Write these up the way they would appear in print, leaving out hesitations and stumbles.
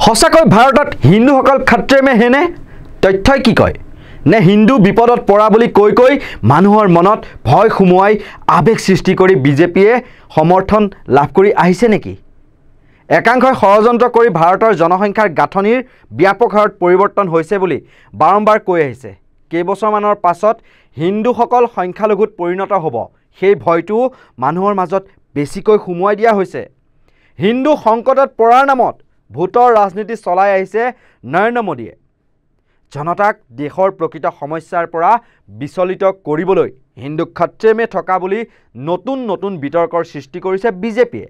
সঁচাকৈ ভাৰতত হিন্দুসকল খাত্ৰে মে হেনে তথ্যই কি কয় নে হিন্দু বিপদত পৰা বুলি কৈ কৈ মানুহৰ মনত ভয় সুমুৱাই আবেগ সৃষ্টি কৰি বিজেপিয়ে সমৰ্থন লাভ কৰি আহিছে নেকি একাংশই ষড়যন্ত্ৰ কৰি ভাৰতৰ জনসংখ্যাৰ গাঁথনিৰ ব্যাপক হাৰত পৰিৱৰ্তন হৈছে বুলি বাৰম্বাৰ কৈ আহিছে কেইবছৰমানৰ পাছত হিন্দুসকল সংখ্যালঘুত পৰিণত হ'ব সেই ভয়টো মানুহৰ মাজত বেছিকৈ সুমুৱাই দিয়া হৈছে হিন্দু সংকটত পৰাৰ নামত ভোটৰ ৰাজনীতি চলাই আহিছে নৰেন্দ্ৰ মোদীয়ে জনতাক দেশৰ প্ৰকৃত সমস্যাৰ পৰা বিচলিত কৰিবলৈ হিন্দু খাত্ৰে মে থকা বুলি নতুন নতুন বিতৰ্কৰ সৃষ্টি কৰিছে বিজেপিয়ে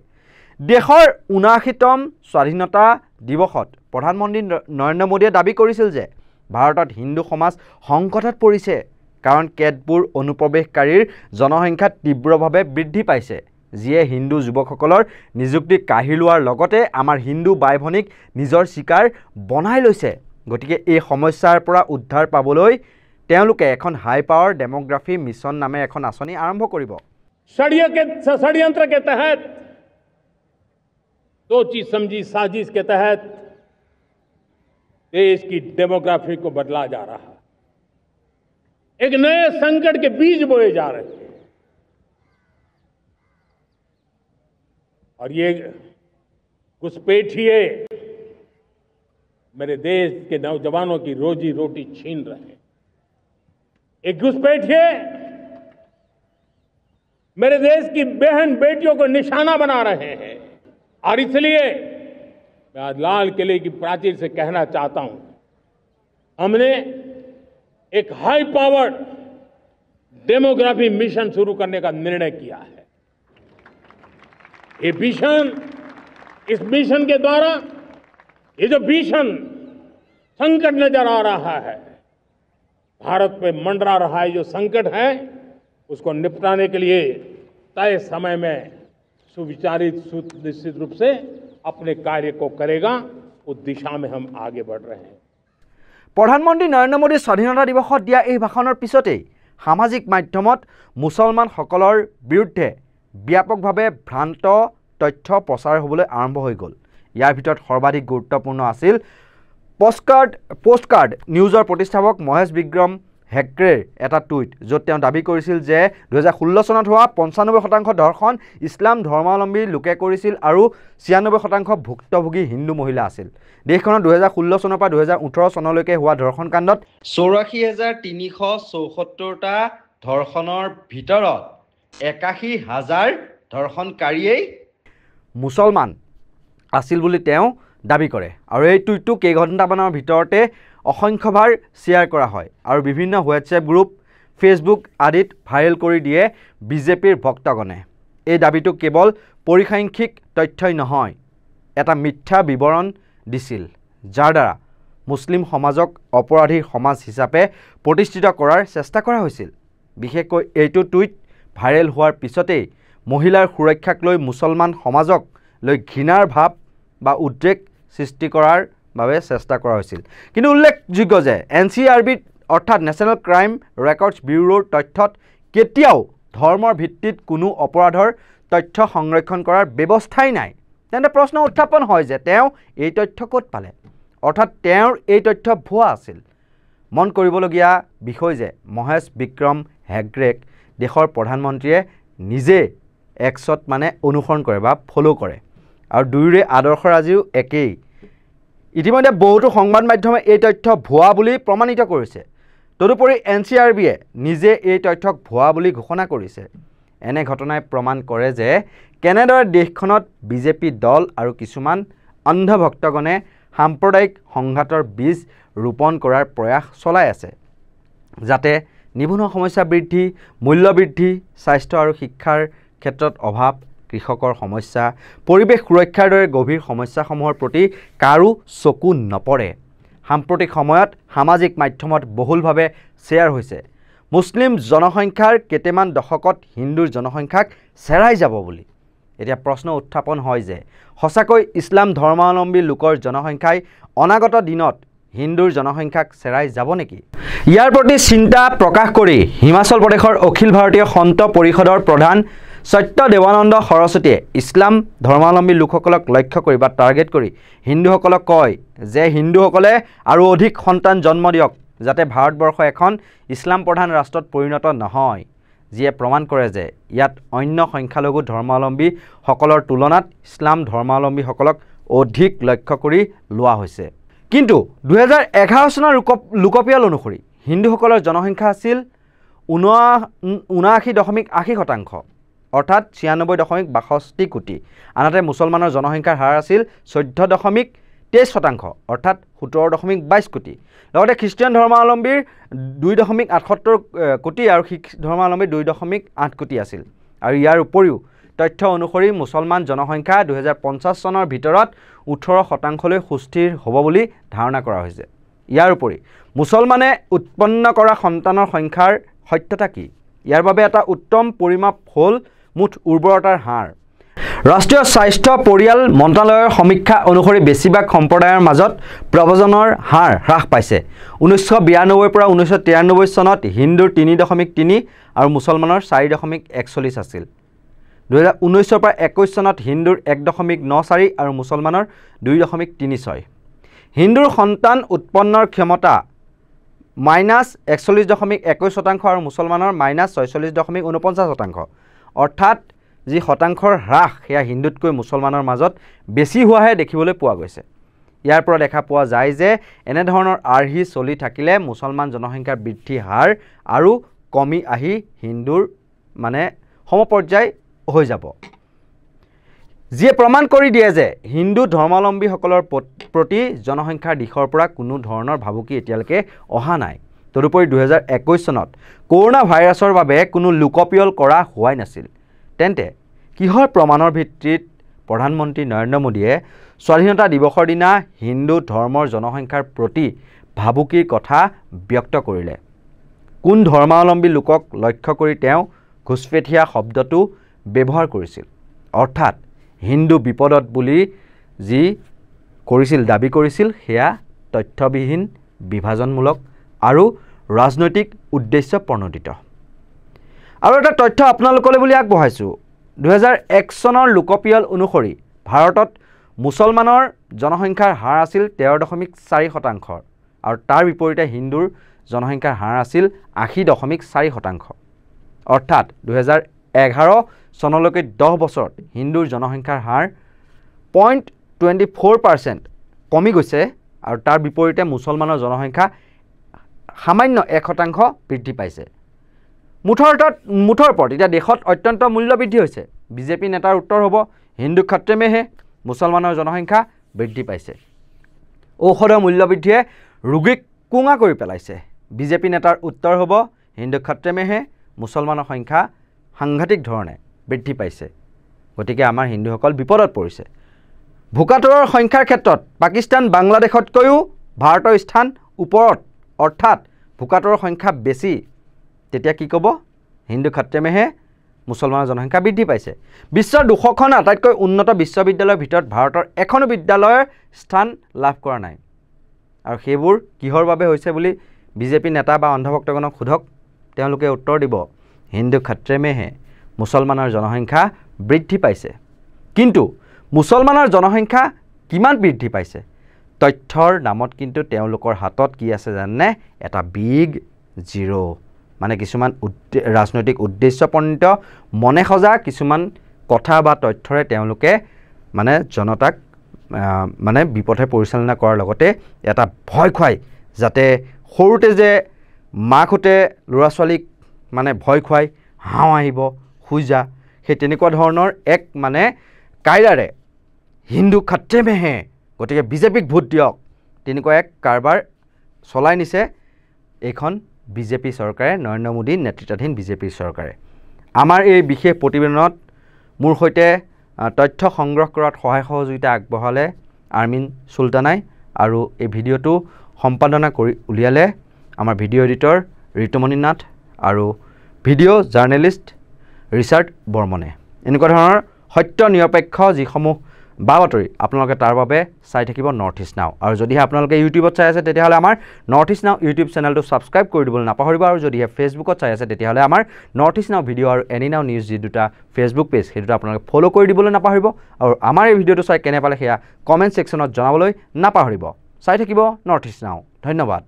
দেশৰ ৭৯তম স্বাধীনতা দিৱসত প্ৰধানমন্ত্ৰী নৰেন্দ্ৰ মোদীয়ে দাবী কৰিছিল যে ভাৰতত হিন্দু সমাজ সংকটত পৰিছে কাৰণ কেতবোৰ অনুপ্ৰৱেশকাৰীৰ জনসংখ্যা তীব্ৰভাৱে বৃদ্ধি পাইছে যিয়ে হিন্দু যুৱকসকলৰ নিযুক্তি কাঢ়ি লোৱাৰ লগতে আমাৰ হিন্দু বাই ভনীক নিজৰ শিকাৰ বনাই লৈছে গতিকে এই সমস্যাৰ পৰা উদ্ধাৰ পাবলৈ তেওঁলোকে এখন হাই পাৱাৰ ডেমোগ্ৰাফি মিছন নামে এখন আঁচনি আৰম্ভ কৰিব षड्यंत्र के तहत सोची समझी साजिश के तहत देश की डेमोग्राफी को बदला जा रहा है एक नए संकट के बीज बोए जा रहे हैं और ये घुसपैठिए मेरे देश के नौजवानों की रोजी रोटी छीन रहे हैं एक घुसपैठिए मेरे देश की बहन बेटियों को निशाना बना रहे हैं और इसलिए मैं आज लाल किले की प्राचीर से कहना चाहता हूं हमने एक हाई पावर्ड डेमोग्राफी मिशन शुरू करने का निर्णय किया है ये मिशन इस मिशन के द्वारा ये जो भीषण संकट नजर आ रहा है भारत पे मंडरा रहा है जो संकट है उसको निपटाने के लिए तय समय में सुविचारित सुनिश्चित रूप से अपने कार्य को करेगा उस दिशा में हम आगे बढ़ रहे हैं প্ৰধানমন্ত্ৰী নৰেন্দ্ৰ মোদী স্বাধীনতা দিৱসত দিয়া এই ভাষণৰ পিছতেই সামাজিক মাধ্যমত মুছলমানসকলৰ বিৰুদ্ধে ব্যাপকভাৱে ভ্ৰান্ত তথ্য প্ৰচাৰ হ'বলৈ আৰম্ভ হৈ গ'ল ইয়াৰ ভিতৰত সৰ্বাধিক গুৰুত্বপূৰ্ণ আছিল পোষ্টকাৰ্ড নিউজৰ প্ৰতিষ্ঠাপক মহেশ বিক্ৰম হেগড়েৰ এটা টুইট য'ত তেওঁ দাবী কৰিছিল যে 2016 চনত হোৱা 95% ধৰ্ষণ ইছলাম ধৰ্মাৱলম্বী লোকে কৰিছিল আৰু 96% ভুক্তভোগী হিন্দু মহিলা আছিল দেশখনত 2016 চনৰ পৰা 2018 চনলৈকে হোৱা ধৰ্ষণ কাণ্ডত 84374টা ধৰ্ষণৰ ভিতৰত 81000 ধৰ্ষণকাৰীয়ে মুছলমান আছিল বুলি তেওঁ দাবী কৰে আৰু এই টুইটটো কেইঘণ্টামানৰ ভিতৰতে অসংখ্যবাৰ শ্বেয়াৰ কৰা হয় আৰু বিভিন্ন হোৱাটছএপ গ্ৰুপ ফেচবুক আদিত ভাইৰেল কৰি দিয়ে বিজেপিৰ ভক্তগণে এই দাবীটো কেৱল পৰিসাংখ্যিক তথ্যই নহয় এটা মিথ্যা বিৱৰণ দিছিল যাৰ দ্বাৰা মুছলিম সমাজক অপৰাধীৰ সমাজ হিচাপে প্ৰতিষ্ঠিত কৰাৰ চেষ্টা কৰা হৈছিল বিশেষকৈ এইটো টুইট ভাইৰেল হোৱাৰ পিছতেই মহিলাৰ সুৰক্ষাক লৈ মুছলমান সমাজক লৈ ঘৃণাৰ ভাৱ বা উদ্ৰেক সৃষ্টি কৰাৰ বাবে চেষ্টা কৰা হৈছিল কিন্তু উল্লেখযোগ্য যে এনচিআৰবি অৰ্থাৎ নেশ্যনেল ক্ৰাইম ৰেকৰ্ডছ ব্যুৰোৰ তথ্যত কেতিয়াও ধৰ্মৰ ভিত্তিত কোনো অপৰাধৰ তথ্য সংৰক্ষণ কৰাৰ ব্যৱস্থাই নাই তেন্তে প্ৰশ্ন উত্থাপন হয় যে তেওঁ এই তথ্য ক'ত পালে অৰ্থাৎ তেওঁৰ এই তথ্য ভুৱা আছিল মন কৰিবলগীয়া বিষয় যে মহেশ বিক্ৰম হেগড়েক দেশৰ প্ৰধানমন্ত্ৰীয়ে নিজে এক্সত মানে অনুসৰণ কৰে বা ফলো কৰে আৰু দুয়োৰে আদৰ্শৰাজিও একেই ইতিমধ্যে বহুতো সংবাদ মাধ্যমে এই তথ্য ভুৱা বুলি প্ৰমাণিত কৰিছে তদুপৰি এনচিআৰবিয়ে নিজে এই তথ্যক ভুৱা বুলি ঘোষণা কৰিছে এনে ঘটনাই প্ৰমাণ কৰে যে কেনেদৰে দেশখনত বিজেপি দল আৰু কিছুমান অন্ধভক্তগণে সাম্প্ৰদায়িক সংঘাতৰ বীজ ৰোপণ কৰাৰ প্ৰয়াস চলাই আছে যাতে নিবনুৱা সমস্যা বৃদ্ধি মূল্য বৃদ্ধি স্বাস্থ্য আৰু শিক্ষাৰ ক্ষেত্ৰত অভাৱ কৃষকৰ সমস্যা পৰিৱেশ সুৰক্ষাৰ দৰে গভীৰ সমস্যাসমূহৰ প্ৰতি কাৰো চকু নপৰে সাম্প্ৰতিক সময়ত সামাজিক মাধ্যমত বহুলভাৱে শ্বেয়াৰ হৈছে মুছলিম জনসংখ্যাৰ কেইটামান দশকত হিন্দুৰ জনসংখ্যাক চেৰাই যাব বুলি এতিয়া প্ৰশ্ন উত্থাপন হয় যে সঁচাকৈ ইছলাম ধৰ্মাৱলম্বী লোকৰ জনসংখ্যাই অনাগত দিনত হিন্দুৰ জনসংখ্যাক চেৰাই যাব নেকি ইয়াৰ প্ৰতি চিন্তা প্ৰকাশ কৰি হিমাচল প্ৰদেশৰ অখিল ভাৰতীয় সন্ত পৰিষদৰ প্ৰধান সত্য দেৱানন্দ সৰস্বতীয়ে ইছলাম ধৰ্মাৱলম্বী লোকসকলক লক্ষ্য কৰি বা টাৰ্গেট কৰি হিন্দুসকলক কয় যে হিন্দুসকলে আৰু অধিক সন্তান জন্ম দিয়ক যাতে ভাৰতবৰ্ষ এখন ইছলাম প্ৰধান ৰাষ্ট্ৰত পৰিণত নহয়, যিয়ে প্ৰমাণ কৰে যে ইয়াত অন্য সংখ্যালঘু ধৰ্মাৱলম্বীসকলৰ তুলনাত ইছলাম ধৰ্মাৱলম্বীসকলক অধিক লক্ষ্য কৰি লোৱা হৈছে। কিন্তু 2011 চনৰ লোকপিয়ল অনুসৰি হিন্দুসকলৰ জনসংখ্যা আছিল 79.80%, অৰ্থাৎ 96.62 কোটি। আনহাতে মুছলমানৰ জনসংখ্যাৰ হাৰ আছিল 14.23%, অৰ্থাৎ 17.22 কোটি। লগতে খ্ৰীষ্টিয়ান ধৰ্মাৱলম্বীৰ 2.78 কোটি আৰু শিখ ধৰ্মাৱলম্বীৰ 2.8 কোটি আছিল। আৰু ইয়াৰ উপৰিও তথ্য অনুসৰি মুছলমান জনসংখ্যা 2050 চনৰ ভিতৰত 18%লৈ সুস্থিৰ হ'ব বুলি ধাৰণা কৰা হৈছে। ইয়াৰ উপৰি মুছলমানে উৎপন্ন কৰা সন্তানৰ সংখ্যাৰ সত্যতা কি? ইয়াৰ বাবে এটা উত্তম পৰিমাপ হ'ল মুঠ উৰ্বৰতাৰ হাৰ। ৰাষ্ট্ৰীয় স্বাস্থ্য পৰিয়াল মন্ত্ৰালয়ৰ সমীক্ষা অনুসৰি বেছিভাগ সম্প্ৰদায়ৰ মাজত প্ৰব্ৰজনৰ হাৰ হ্ৰাস পাইছে। 1992 পৰা 1993 চনত হিন্দুৰ 3.3 আৰু মুছলমানৰ 4.41 আছিল। 2019 পৰা 21 চনত হিন্দুৰ 1.94 আৰু মুছলমানৰ 2.36। হিন্দুৰ সন্তান উৎপন্নৰ ক্ষমতা -41.21% আৰু মুছলমানৰ -46.49%, অৰ্থাৎ যি শতাংশৰ হ্ৰাস সেয়া হিন্দুতকৈ মুছলমানৰ মাজত বেছি হোৱাহে দেখিবলৈ পোৱা গৈছে। ইয়াৰ পৰা দেখা পোৱা যায় যে এনেধৰণৰ আৰ্হি চলি থাকিলে মুছলমান জনসংখ্যাৰ বৃদ্ধি হাৰ আৰু কমি আহি হিন্দুৰ সমপৰ্যায় হৈ যাব, যিয়ে প্ৰমাণ কৰি দিয়ে যে হিন্দু ধৰ্মাৱলম্বীসকলৰ প্ৰতি জনসংখ্যাৰ দিশৰ পৰা কোনো ধৰণৰ ভাবুকি এতিয়ালৈকে অহা নাই। তদুপৰি 2021 চনত কৰোনা ভাইৰাছৰ বাবে কোনো লোকপিয়ল কৰা হোৱাই নাছিল। তেন্তে কিহৰ প্ৰমাণৰ ভিত্তিত প্ৰধানমন্ত্ৰী নৰেন্দ্ৰ মোদীয়ে স্বাধীনতা দিৱসৰ দিনা হিন্দু ধৰ্মৰ জনসংখ্যাৰ প্ৰতি ভাবুকিৰ কথা ব্যক্ত কৰিলে? কোন ধৰ্মাৱলম্বী লোকক লক্ষ্য কৰি তেওঁ ঘুচপেঠীয়া শব্দটো ব্যৱহাৰ কৰিছিল? অৰ্থাৎ হিন্দু বিপদত বুলি যি দাবী কৰিছিল সেয়া তথ্যবিহীন, বিভাজনমূলক আৰু ৰাজনৈতিক উদ্দেশ্য প্ৰণোদিত। আৰু এটা তথ্য আপোনালোকলৈ বুলি আগবঢ়াইছোঁ। 2001 চনৰ লোকপিয়ল অনুসৰি ভাৰতত মুছলমানৰ জনসংখ্যাৰ হাৰ আছিল 13.4% আৰু তাৰ বিপৰীতে হিন্দুৰ জনসংখ্যাৰ হাৰ আছিল 80.4%, অৰ্থাৎ 2011 চনলৈকে 10 বছৰত হিন্দুৰ জনসংখ্যাৰ হাৰ 0.24% কমি গৈছে আৰু তাৰ বিপৰীতে মুছলমানৰ জনসংখ্যা সামান্য 1% বৃদ্ধি পাইছে। মুঠৰ ওপৰত এতিয়া দেশত অত্যন্ত মূল্য বৃদ্ধি হৈছে। বিজেপি নেতাৰ উত্তৰ হ'ব হিন্দু খতৰে মে হে, মুছলমানৰ জনসংখ্যা বৃদ্ধি পাইছে। ঔষধৰ মূল্য বৃদ্ধিয়ে ৰোগীক কোঙা কৰি পেলাইছে। বিজেপি নেতাৰ উত্তৰ হ'ব হিন্দু খতৰে মে হে, মুছলমানৰ সংখ্যা সাংঘাতিক ধৰণে বৃদ্ধি পাইছে। গতিকে আমাৰ হিন্দুসকল বিপদত পৰিছে। ভোকাতুৰৰ সংখ্যাৰ ক্ষেত্ৰত পাকিস্তান বাংলাদেশতকৈও ভাৰতৰ স্থান ওপৰত, অৰ্থাৎ ভোকাতুৰৰ সংখ্যা বেছি। তেতিয়া কি ক'ব? হিন্দু খতৰে মে হে, মুছলমানৰ জনসংখ্যা বৃদ্ধি পাইছে। বিশ্বৰ 200খন আটাইতকৈ উন্নত বিশ্ববিদ্যালয়ৰ ভিতৰত ভাৰতৰ এখনো বিদ্যালয়ৰ স্থান লাভ কৰা নাই। আৰু সেইবোৰ কিহৰ বাবে হৈছে বুলি বিজেপি নেতা বা অন্ধভক্তগণক সোধক, তেওঁলোকে উত্তৰ দিব হিন্দু খতৰে মে হে, মুছলমানৰ জনসংখ্যা বৃদ্ধি পাইছে। কিন্তু মুছলমানৰ জনসংখ্যা কিমান বৃদ্ধি পাইছে? তথ্যৰ নামত কিন্তু তেওঁলোকৰ হাতত কি আছে জানে? এটা বিগ জিৰ', কিছুমান ৰাজনৈতিক উদ্দেশ্যপ্ৰণীত মনে সজা কিছুমান কথা বা তথ্যৰে তেওঁলোকে জনতাক বিপথে পৰিচালনা কৰাৰ লগতে এটা ভয় খুৱাই, যাতে সৰুতে যে মাকহঁতে ল'ৰা ছোৱালীক ভয় খুৱাই হাওঁ আহিব শুই যা, সেই তেনেকুৱা ধৰণৰ এক কাইৰাৰে হিন্দু খতৰে মে হে, গতিকে বিজেপিক ভোট দিয়ক, তেনেকুৱা এক কাৰবাৰ চলাই নিছে এইখন বিজেপি চৰকাৰে, নৰেন্দ্ৰ মোদী নেতৃত্বাধীন বিজেপি চৰকাৰে। আমাৰ এই বিশেষ প্ৰতিবেদনত মোৰ সৈতে তথ্য সংগ্ৰহ কৰাত সহায় সহযোগিতা আগবঢ়ালে আৰ্মিন চুলতানাই, আৰু এই ভিডিঅ'টো সম্পাদনা কৰি উলিয়ালে আমাৰ ভিডিঅ' এডিটৰ ঋতুমণি নাথ আৰু ভিডিঅ' জাৰ্নেলিষ্ট ৰিচাৰ্ড বৰ্মনে। এনেকুৱা ধৰণৰ সত্য নিৰপেক্ষ যিসমূহ বা বাতৰি আপোনালোকে তাৰ বাবে চাই থাকিব নৰ্থ ইষ্ট নাও আৰু যদিহে আপোনালোকে ইউটিউবত চাই আছে তেতিয়াহ'লে আমাৰ নৰ্থ ইষ্ট নাও ইউটিউব চেনেলটো ছাবস্ক্ৰাইব কৰি দিবলৈ নাপাহৰিব আৰু যদিহে ফেচবুকত চাই আছে তেতিয়াহ'লে আমাৰ নৰ্থ ইষ্ট নাও ভিডিঅ' আৰু এনি নাও নিউজ যি দুটা ফেচবুক পেজ সেই দুটা আপোনালোকে ফ'ল' কৰি দিবলৈ নাপাহৰিব আৰু আমাৰ এই ভিডিঅ'টো চাই কেনে পালে সেয়া কমেণ্ট ছেকশ্যনত জনাবলৈ নাপাহৰিব চাই থাকিব নৰ্থ ইষ্ট নাও ধন্যবাদ